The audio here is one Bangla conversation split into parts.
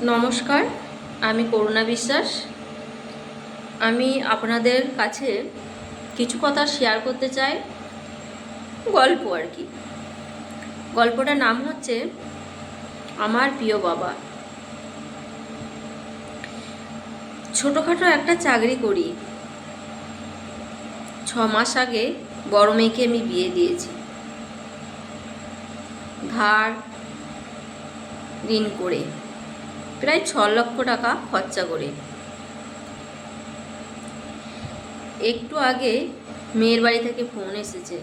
নমস্কার, আমি করুণা বিশ্বাস। আমি আপনাদের কাছে কিছু কথা শেয়ার করতে চাই। গল্প আর কি। গল্পটার নাম হচ্ছে আমার প্রিয় বাবা। ছোটোখাটো একটা চাকরি করি। 6 মাস আগে বড় মেয়েকে আমি বিয়ে দিয়েছি, ধার ঋণ করে, প্রায় 6 লক্ষ টাকা খরচা করে। একটু আগে মেয়ের বাড়ি থেকে ফোন এসেছে,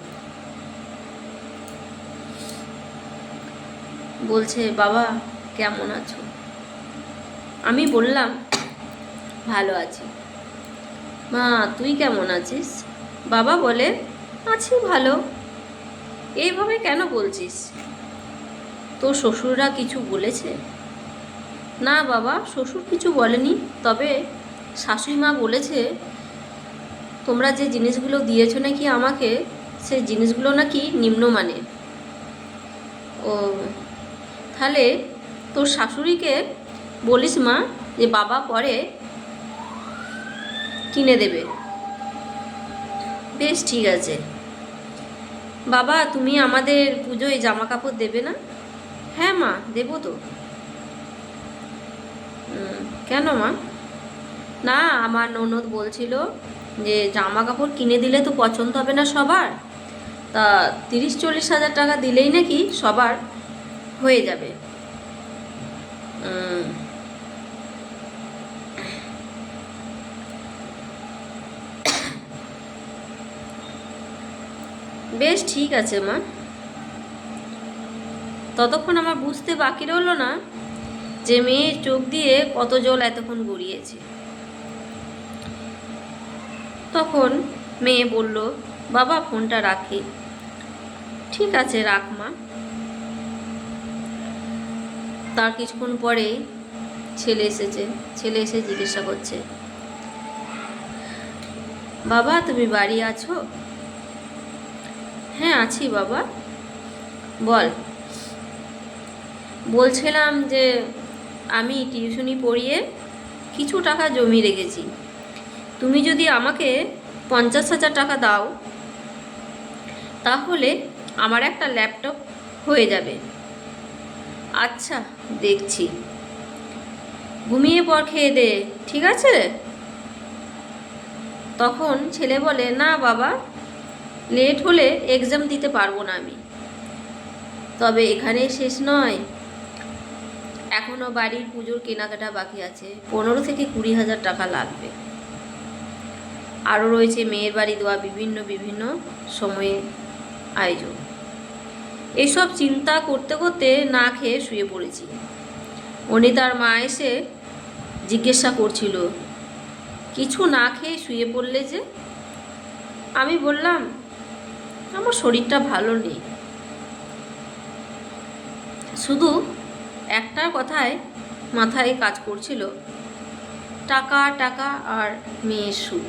বলছে বাবা কেমন আছো। আমি বললাম ভালো আছি। মা তুই কেমন আছিস? বাবা বলে আছি ভালো। এইভাবে কেন বলছিস? তোর শ্বশুররা কিছু বলেছে? না বাবা, শ্বশুর কিছু বলেনি, তবে শাশুড়ি মা বলেছে তোমরা যে জিনিসগুলো দিয়েছো নাকি আমাকে, সেই জিনিসগুলো নাকি নিম্নমানের। ও, তাহলে তোর শাশুড়িকে বলিস মা যে বাবা পরে কিনে দেবে। বেশ ঠিক আছে। বাবা তুমি আমাদের পুজোয় জামা কাপড় দেবে না? হ্যাঁ মা, দেবো তো। কেন মা? না, আমার ননদ বলছিল যে জামা কাপড় কিনে দিলে তো পছন্দ হবে না সবার, তা 30-40 হাজার টাকা দিলেই নাকি সবার হয়ে যাবে। বেশ ঠিক আছে মা। ততক্ষণ আমার বুঝতে বাকি রইল না যে মেয়ের চোখ দিয়ে কত জল এতক্ষণ গড়িয়েছে। তখন মেয়ে বলল বাবা ফোনটা রাখি। ঠিক আছে রাখ মা। তার কিছুক্ষণ পরেই ছেলে এসেছে। ছেলে এসে জিজ্ঞাসা করছে, বাবা তুমি বাড়ি আছো? হ্যাঁ আছি বাবা, বল। বলছিলাম যে আমি টিউশনি পড়িয়ে কিছু টাকা জমিয়ে রেখেছি, তুমি যদি আমাকে 50,000 টাকা দাও তাহলে আমার একটা ল্যাপটপ হয়ে যাবে। আচ্ছা দেখছি, ঘুমিয়ে পর, খেয়ে দে, ঠিক আছে? তখন ছেলে বলে না বাবা, লেট হলে এক্সাম দিতে পারবো না আমি। তবে এখানে শেষ নয়, এখনও বাড়ির পুজোর কেনাকাটা বাকি আছে, 15-20 হাজার টাকা লাগবে। আরও রয়েছে মেয়ের বাড়ি দেওয়া বিভিন্ন বিভিন্ন সময়ে আয়োজন। এসব চিন্তা করতে করতে না খেয়ে শুয়ে পড়েছি। অনিতার মা এসে জিজ্ঞাসা করছিল, কিছু না খেয়ে শুয়ে পড়লে যে? আমি বললাম আমার শরীরটা ভালো নেই, শুধু একটা কথায় মাথায় কাজ করছিল, টাকা টাকা আর মেয়ের সুখ।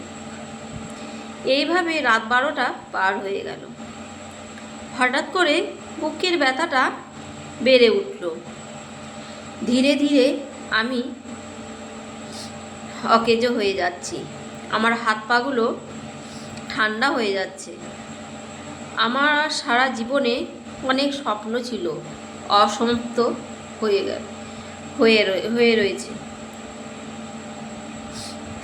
এইভাবে রাত 12টা পার হয়ে গেল। হঠাৎ করে বুকের ব্যথাটা বেড়ে উঠল। ধীরে ধীরে আমি অকেজো হয়ে যাচ্ছি। আমার হাত পাগুলো ঠান্ডা হয়ে যাচ্ছে। আমার সারা জীবনে অনেক স্বপ্ন ছিল, অসমাপ্ত হয়ে রয়েছে।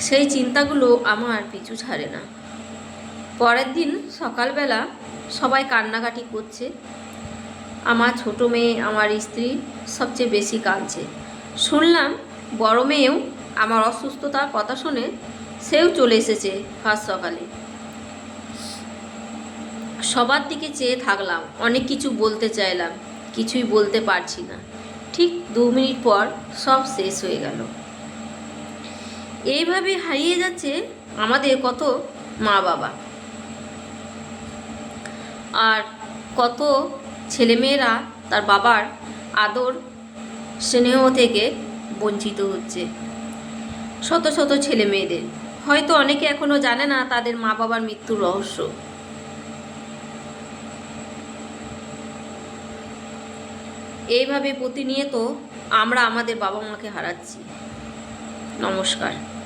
সেই চিন্তাগুলো আমার পিছু ছাড়ে না। পরের দিন সকালবেলা সবাই কান্নাকাটি করছে। আমার ছোট মেয়ে, আমার স্ত্রী সবচেয়ে বেশি কাঁদছে। শুনলাম বড় মেয়েও আমার অসুস্থতার কথা শুনে সেও চলে এসেছে ফার্স্ট সকালে। সবার দিকে চেয়ে থাকলাম, অনেক কিছু বলতে চাইলাম, কিছুই বলতে পারছি না। ঠিক 2 মিনিট পর সব শেষ হয়ে গেল। এইভাবে হারিয়ে যাচ্ছে আমাদের কত মা বাবা, আর কত ছেলেমেয়েরা তার বাবার আদর স্নেহ থেকে বঞ্চিত হচ্ছে। শত শত ছেলে মেয়েদের, হয়তো অনেকে এখনও জানে না তাদের মা বাবার মৃত্যুর রহস্য। এইভাবে প্রতিনিয়ত আমরা আমাদের বাবা মাকে হারাচ্ছি। নমস্কার।